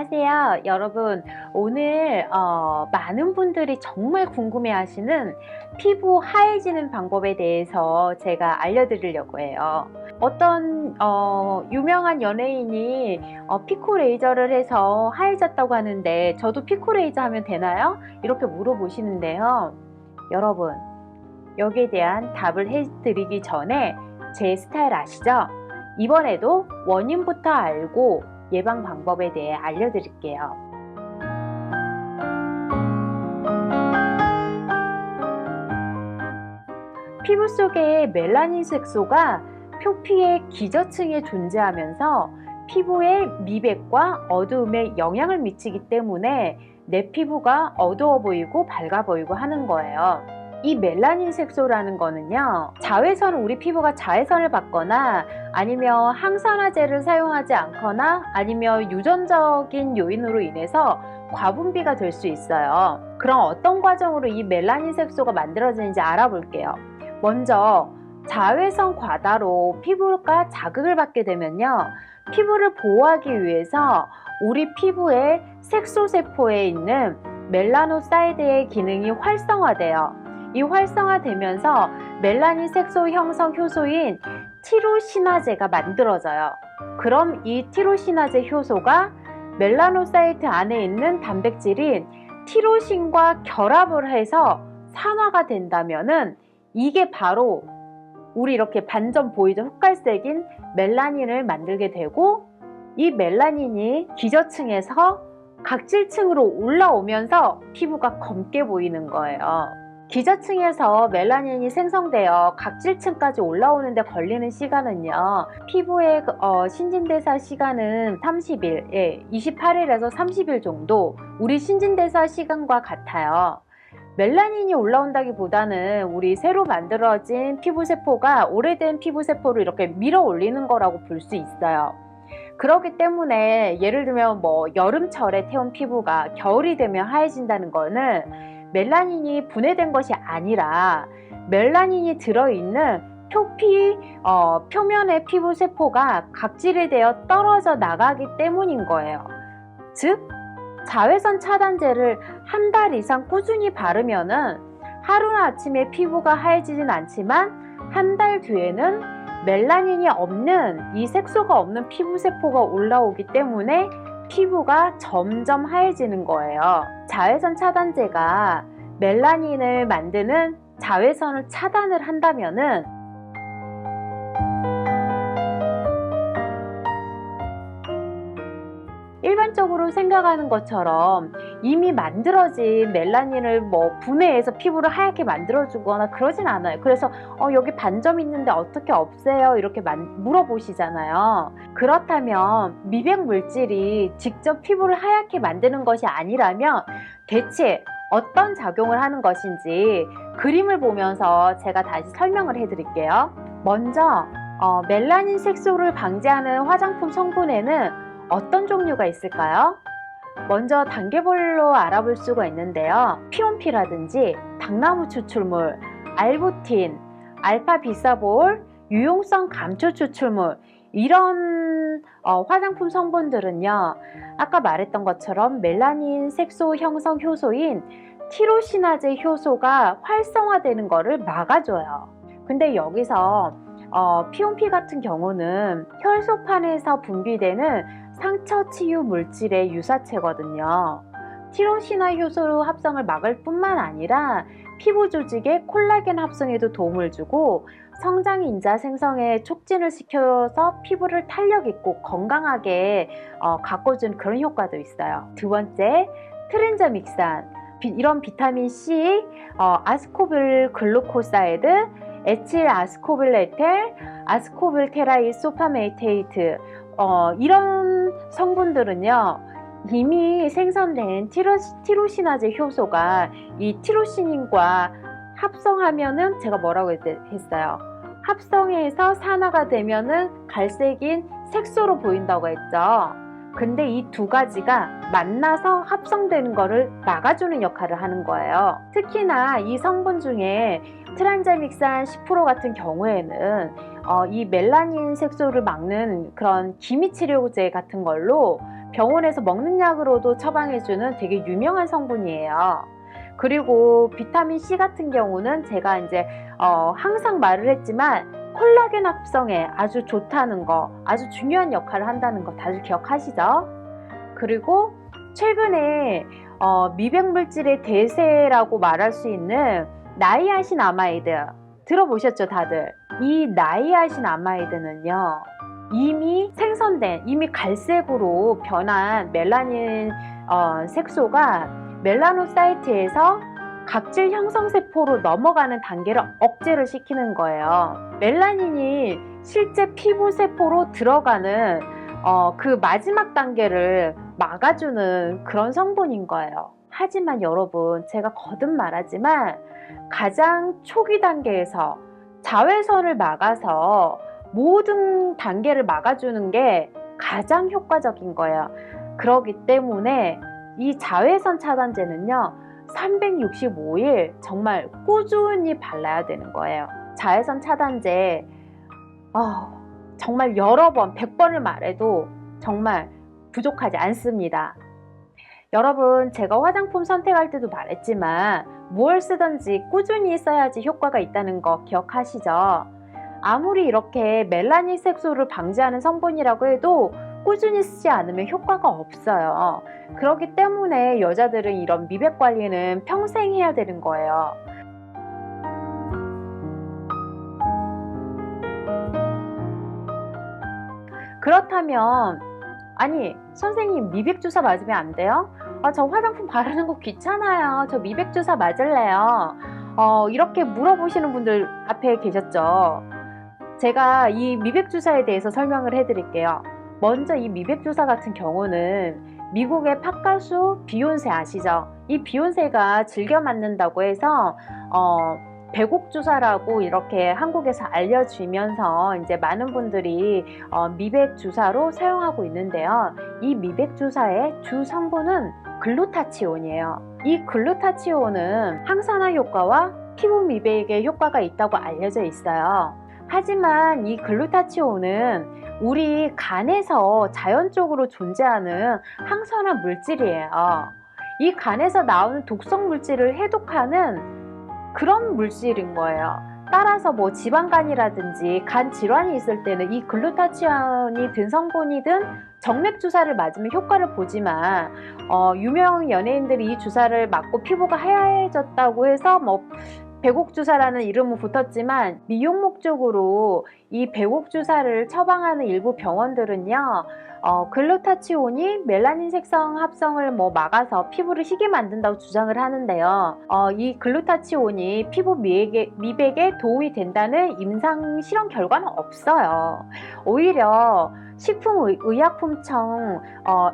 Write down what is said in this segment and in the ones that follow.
안녕하세요. 여러분, 오늘 많은 분들이 정말 궁금해하시는 피부 하얘지는 방법에 대해서 제가 알려드리려고 해요. 어떤 유명한 연예인이 피코 레이저를 해서 하얘졌다고 하는데 저도 피코 레이저 하면 되나요? 이렇게 물어보시는데요. 여러분, 여기에 대한 답을 해드리기 전에 제 스타일 아시죠? 이번에도 원인부터 알고 예방 방법에 대해 알려드릴게요. 피부 속에 멜라닌 색소가 표피의 기저층에 존재하면서 피부의 미백과 어두움에 영향을 미치기 때문에 내 피부가 어두워 보이고 밝아 보이고 하는 거예요. 이 멜라닌 색소라는 거는요, 자외선, 우리 피부가 자외선을 받거나 아니면 항산화제를 사용하지 않거나 아니면 유전적인 요인으로 인해서 과분비가 될 수 있어요. 그럼 어떤 과정으로 이 멜라닌 색소가 만들어지는지 알아볼게요. 먼저 자외선 과다로 피부가 자극을 받게 되면요, 피부를 보호하기 위해서 우리 피부의 색소세포에 있는 멜라노사이드의 기능이 활성화돼요. 이 활성화되면서 멜라닌 색소 형성 효소인 티로시나제가 만들어져요. 그럼 이 티로시나제 효소가 멜라노사이트 안에 있는 단백질인 티로신과 결합을 해서 산화가 된다면은 이게 바로 우리 이렇게 반점 보이죠? 흑갈색인 멜라닌을 만들게 되고, 이 멜라닌이 기저층에서 각질층으로 올라오면서 피부가 검게 보이는 거예요. 기저층에서 멜라닌이 생성되어 각질층까지 올라오는데 걸리는 시간은요, 피부의 신진대사 시간은 30일, 28일에서 30일 정도 우리 신진대사 시간과 같아요. 멜라닌이 올라온다기보다는 우리 새로 만들어진 피부세포가 오래된 피부세포를 이렇게 밀어 올리는 거라고 볼 수 있어요. 그렇기 때문에 예를 들면 여름철에 태운 피부가 겨울이 되면 하얘진다는 거는 멜라닌이 분해된 것이 아니라 멜라닌이 들어있는 표면의 피부세포가 각질이 되어 떨어져 나가기 때문인 거예요. 즉, 자외선 차단제를 한 달 이상 꾸준히 바르면은 하루나 아침에 피부가 하얘지진 않지만 한 달 뒤에는 멜라닌이 없는, 이 색소가 없는 피부세포가 올라오기 때문에 피부가 점점 하얘지는 거예요. 자외선 차단제가 멜라닌을 만드는 자외선을 차단을 한다면은 일반적으로 생각하는 것처럼 이미 만들어진 멜라닌을 분해해서 피부를 하얗게 만들어주거나 그러진 않아요. 그래서 여기 반점 있는데 어떻게 없애요? 이렇게 물어보시잖아요. 그렇다면 미백 물질이 직접 피부를 하얗게 만드는 것이 아니라면 대체 어떤 작용을 하는 것인지 그림을 보면서 제가 다시 설명을 해드릴게요. 먼저 멜라닌 색소를 방지하는 화장품 성분에는 어떤 종류가 있을까요? 먼저 단계별로 알아볼 수가 있는데요. 피온피라든지 당나무 추출물, 알부틴, 알파비사볼, 유용성 감초 추출물, 이런 화장품 성분들은요, 아까 말했던 것처럼 멜라닌 색소 형성 효소인 티로시나제 효소가 활성화되는 것을 막아줘요. 근데 여기서 피온피 같은 경우는 혈소판에서 분비되는 상처 치유 물질의 유사체거든요. 티로시나 효소 합성을 막을 뿐만 아니라 피부 조직의 콜라겐 합성에도 도움을 주고 성장인자 생성에 촉진을 시켜서 피부를 탄력 있고 건강하게 가꿔준 그런 효과도 있어요. 두 번째, 트랜자믹산, 이런 비타민C, 아스코빌 글루코사이드, 에틸 아스코빌에텔, 아스코빌테라이소파메이테이트, 이런 성분들은요, 이미 생성된 티로시나제 효소가 이 티로시닌과 합성하면은, 제가 뭐라고 했어요? 합성해서 산화가 되면은 갈색인 색소로 보인다고 했죠. 근데 이 두 가지가 만나서 합성되는 거를 막아주는 역할을 하는 거예요. 특히나 이 성분 중에 트란자믹산 10% 같은 경우에는 이 멜라닌 색소를 막는 그런 기미치료제 같은 걸로 병원에서 먹는 약으로도 처방해주는 되게 유명한 성분이에요. 그리고 비타민 C 같은 경우는 제가 이제 항상 말을 했지만 콜라겐 합성에 아주 좋다는 거, 아주 중요한 역할을 한다는 거 다들 기억하시죠? 그리고 최근에 미백물질의 대세라고 말할 수 있는 나이아신아마이드 들어보셨죠, 다들? 이 나이아신아마이드는요, 이미 생성된, 이미 갈색으로 변한 멜라닌 색소가 멜라노사이트에서 각질 형성세포로 넘어가는 단계를 억제를 시키는 거예요. 멜라닌이 실제 피부세포로 들어가는 그 마지막 단계를 막아주는 그런 성분인 거예요. 하지만 여러분, 제가 거듭 말하지만 가장 초기 단계에서 자외선을 막아서 모든 단계를 막아주는 게 가장 효과적인 거예요. 그렇기 때문에 이 자외선 차단제는요, 365일 정말 꾸준히 발라야 되는 거예요. 자외선 차단제 정말 여러 번, 100번을 말해도 정말 부족하지 않습니다. 여러분, 제가 화장품 선택할 때도 말했지만 무엇을 쓰든지 꾸준히 써야지 효과가 있다는 거 기억하시죠? 아무리 이렇게 멜라닌 색소를 방지하는 성분이라고 해도 꾸준히 쓰지 않으면 효과가 없어요. 그렇기 때문에 여자들은 이런 미백 관리는 평생 해야 되는 거예요. 그렇다면 아니 선생님, 미백 주사 맞으면 안 돼요? 저 화장품 바르는 거 귀찮아요. 저 미백 주사 맞을래요. 이렇게 물어보시는 분들 앞에 계셨죠. 제가 이 미백 주사에 대해서 설명을 해드릴게요. 먼저 이 미백 주사 같은 경우는 미국의 팝 가수 비욘세 아시죠? 이 비욘세가 즐겨 맞는다고 해서 배곡 주사라고 이렇게 한국에서 알려지면서 이제 많은 분들이 미백 주사로 사용하고 있는데요. 이 미백 주사의 주 성분은 글루타치온이에요. 이 글루타치온은 항산화 효과와 피부 미백에 효과가 있다고 알려져 있어요. 하지만 이 글루타치온은 우리 간에서 자연적으로 존재하는 항산화 물질이에요. 이 간에서 나오는 독성 물질을 해독하는 그런 물질인 거예요. 따라서 뭐 지방간이라든지 간 질환이 있을 때는 이 글루타치온이 든 성분이든 정맥 주사를 맞으면 효과를 보지만 유명 연예인들이 이 주사를 맞고 피부가 하얘졌다고 해서 뭐 배곡 주사라는 이름은 붙었지만 미용 목적으로 이 배곡 주사를 처방하는 일부 병원들은요, 글루타치온이 멜라닌 색성 합성을 막아서 피부를 희게 만든다고 주장을 하는데요. 이 글루타치온이 피부 미백에 도움이 된다는 임상 실험 결과는 없어요. 오히려 식품의약품청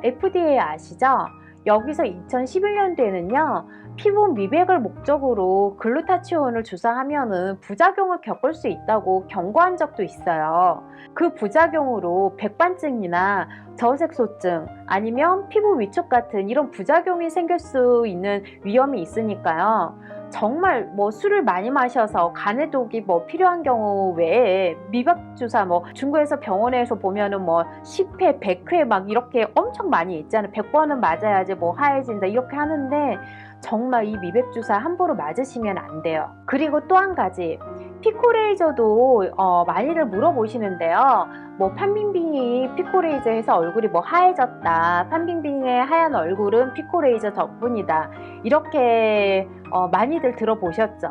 FDA 아시죠? 여기서 2011년도에는요, 피부 미백을 목적으로 글루타치온을 주사하면은 부작용을 겪을 수 있다고 경고한 적도 있어요. 그 부작용으로 백반증이나 저색소증 아니면 피부 위축 같은 이런 부작용이 생길 수 있는 위험이 있으니까요. 정말 술을 많이 마셔서 간에 독이 필요한 경우 외에 미백 주사 중국에서 병원에서 보면은 10회, 100회 막 이렇게 엄청 많이 있잖아요. 100번은 맞아야지 하얘진다 이렇게 하는데 정말 이 미백 주사 함부로 맞으시면 안 돼요. 그리고 또 한 가지, 피코레이저도 많이들 물어보시는데요. 판빙빙이 피코레이저해서 얼굴이 하얘졌다, 판빙빙의 하얀 얼굴은 피코레이저 덕분이다, 이렇게 많이들 들어보셨죠?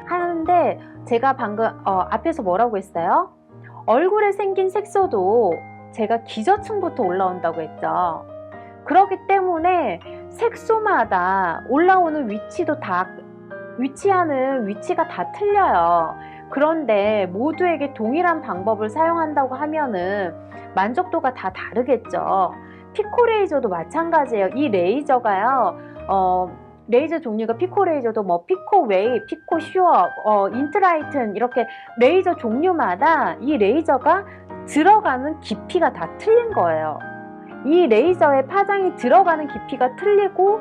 하는데 제가 방금 앞에서 뭐라고 했어요? 얼굴에 생긴 색소도 제가 기저층부터 올라온다고 했죠. 그렇기 때문에 색소마다 올라오는 위치하는 위치가 다 틀려요. 그런데 모두에게 동일한 방법을 사용한다고 하면은 만족도가 다 다르겠죠. 피코레이저도 마찬가지예요. 이 레이저가요, 레이저 종류가 피코레이저도 피코웨이, 피코슈어, 인트라이튼 이렇게 레이저 종류마다 이 레이저가 들어가는 깊이가 다 틀린 거예요. 이 레이저의 파장이 들어가는 깊이가 틀리고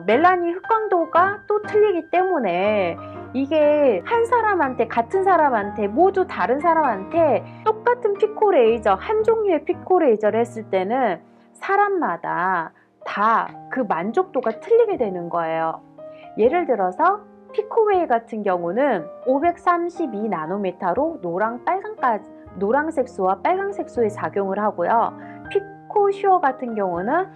멜라닌 흑광도가 또 틀리기 때문에 이게 같은 사람한테 모두 다른 사람한테 똑같은 피코레이저, 한 종류의 피코레이저를 했을 때는 사람마다 다 그 만족도가 틀리게 되는 거예요. 예를 들어서 피코웨이 같은 경우는 532 나노미터로 노랑 색소와 빨강 색소에 작용을 하고요. 피코슈어 같은 경우는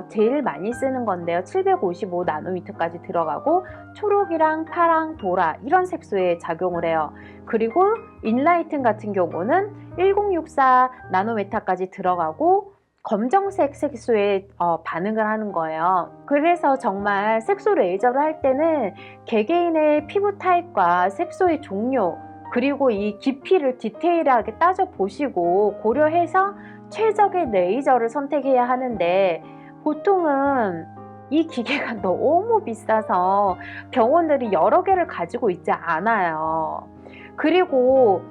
제일 많이 쓰는 건데요. 755 나노미터까지 들어가고 초록이랑 파랑, 보라 이런 색소에 작용을 해요. 그리고 인라이튼 같은 경우는 1064 나노미터까지 들어가고 검정색 색소에 반응을 하는 거예요. 그래서 정말 색소 레이저를 할 때는 개개인의 피부 타입과 색소의 종류 그리고 이 깊이를 디테일하게 따져보시고 고려해서 최적의 레이저를 선택해야 하는데 보통은 이 기계가 너무 비싸서 병원들이 여러 개를 가지고 있지 않아요. 그리고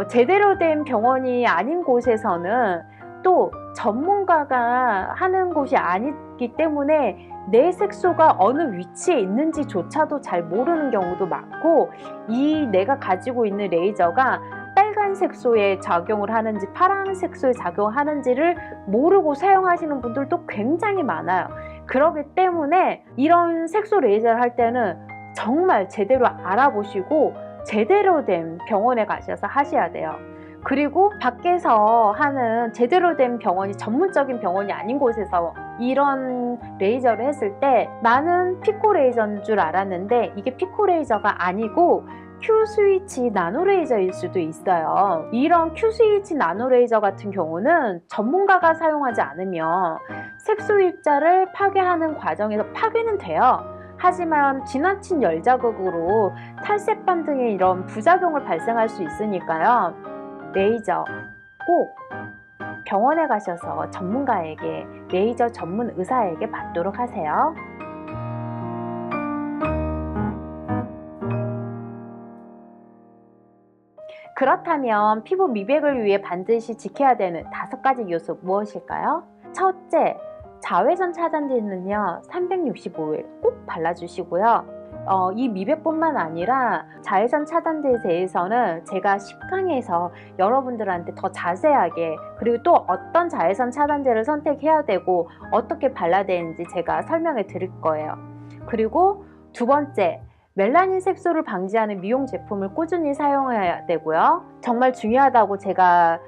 제대로 된 병원이 아닌 곳에서는 또 전문가가 하는 곳이 아니기 때문에 내 색소가 어느 위치에 있는지조차도 잘 모르는 경우도 많고 이 내가 가지고 있는 레이저가 빨간 색소에 작용을 하는지 파란 색소에 작용하는지를 모르고 사용하시는 분들도 굉장히 많아요. 그렇기 때문에 이런 색소 레이저를 할 때는 정말 제대로 알아보시고 제대로 된 병원에 가셔서 하셔야 돼요. 그리고 밖에서 하는 제대로 된 병원이 전문적인 병원이 아닌 곳에서 이런 레이저를 했을 때 나는 피코 레이저인 줄 알았는데 이게 피코 레이저가 아니고 Q-스위치 나노 레이저일 수도 있어요. 이런 Q-스위치 나노 레이저 같은 경우는 전문가가 사용하지 않으면 색소 입자를 파괴하는 과정에서 파괴는 돼요. 하지만 지나친 열 자극으로 탈색반 등의 이런 부작용을 발생할 수 있으니까요. 레이저 꼭 병원에 가셔서 전문가에게 레이저 전문 의사에게 받도록 하세요. 그렇다면 피부 미백을 위해 반드시 지켜야 되는 5가지 요소 무엇일까요? 첫째, 자외선 차단제는요 365일 꼭 발라주시고요. 이 미백뿐만 아니라 자외선 차단제에 대해서는 제가 10강에서 여러분들한테 더 자세하게 그리고 또 어떤 자외선 차단제를 선택해야 되고 어떻게 발라야 되는지 제가 설명해 드릴 거예요. 그리고 두 번째, 멜라닌 색소를 방지하는 미용 제품을 꾸준히 사용해야 되고요. 정말 중요하다고 제가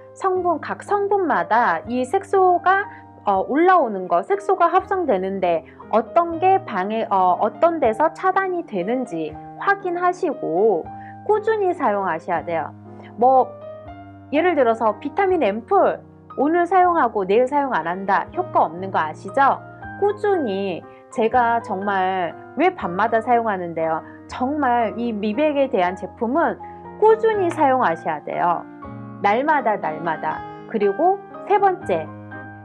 각 성분마다 이 색소가 올라오는 거, 색소가 합성되는데 어떤 게 어떤 데서 차단이 되는지 확인하시고 꾸준히 사용하셔야 돼요. 예를 들어서 비타민 앰플 오늘 사용하고 내일 사용 안 한다, 효과 없는 거 아시죠? 꾸준히 제가 정말 왜 밤마다 사용하는데요. 정말 이 미백에 대한 제품은 꾸준히 사용하셔야 돼요. 날마다. 그리고 세 번째,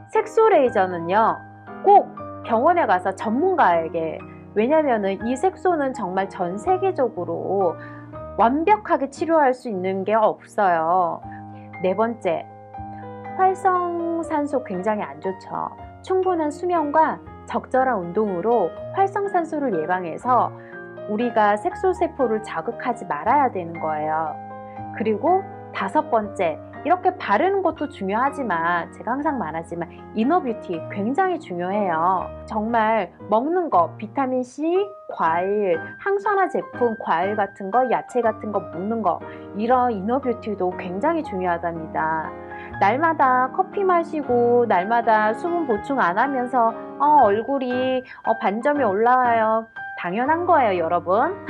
색소 레이저는요 꼭 병원에 가서 전문가에게, 왜냐면은 이 색소는 정말 전 세계적으로 완벽하게 치료할 수 있는 게 없어요. 네 번째, 활성산소 굉장히 안 좋죠. 충분한 수면과 적절한 운동으로 활성산소를 예방해서 우리가 색소세포를 자극하지 말아야 되는 거예요. 그리고 5번째, 이렇게 바르는 것도 중요하지만 제가 항상 말하지만 이너뷰티 굉장히 중요해요. 정말 먹는 거, 비타민C, 과일, 항산화 제품, 과일 같은 거, 야채 같은 거 먹는 거, 이런 이너뷰티도 굉장히 중요하답니다. 날마다 커피 마시고 날마다 수분 보충 안 하면서 얼굴이 반점이 올라와요. 당연한 거예요, 여러분.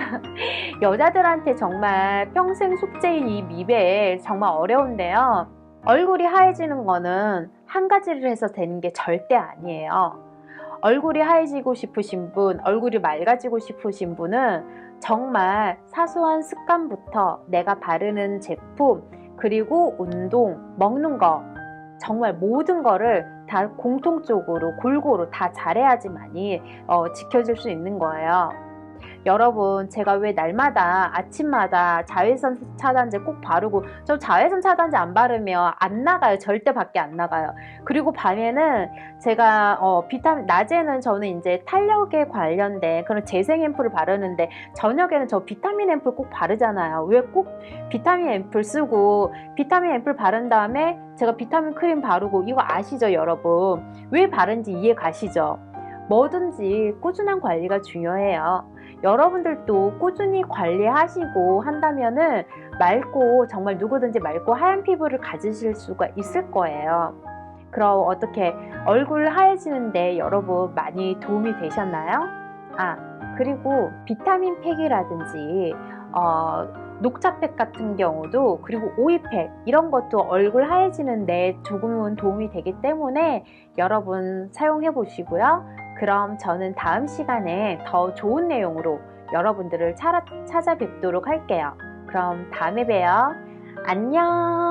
여자들한테 정말 평생 숙제인 이 미백 정말 어려운데요. 얼굴이 하얘지는 거는 한 가지를 해서 되는 게 절대 아니에요. 얼굴이 하얘지고 싶으신 분, 얼굴이 맑아지고 싶으신 분은 정말 사소한 습관부터 내가 바르는 제품, 그리고 운동, 먹는 거, 정말 모든 거를 다 공통적으로 골고루 다 잘해야지만이 지켜질 수 있는 거예요. 여러분, 제가 왜 날마다 아침마다 자외선 차단제 꼭 바르고, 저 자외선 차단제 안 바르면 안 나가요. 절대 밖에 안 나가요. 그리고 밤에는 제가 비타민, 낮에는 저는 이제 탄력에 관련된 그런 재생 앰플을 바르는데, 저녁에는 저 비타민 앰플 꼭 바르잖아요. 왜 꼭 비타민 앰플 쓰고, 비타민 앰플 바른 다음에 제가 비타민 크림 바르고, 이거 아시죠, 여러분? 왜 바른지 이해 가시죠? 뭐든지 꾸준한 관리가 중요해요. 여러분들도 꾸준히 관리하시고 한다면은 맑고, 정말 누구든지 맑고 하얀 피부를 가지실 수가 있을 거예요. 그럼 어떻게 얼굴 하얘지는데 여러분 많이 도움이 되셨나요? 그리고 비타민 팩이라든지 녹차팩 같은 경우도, 그리고 오이팩 이런 것도 얼굴 하얘지는데 조금은 도움이 되기 때문에 여러분 사용해 보시고요. 그럼 저는 다음 시간에 더 좋은 내용으로 여러분들을 찾아뵙도록 할게요. 그럼 다음에 봬요. 안녕.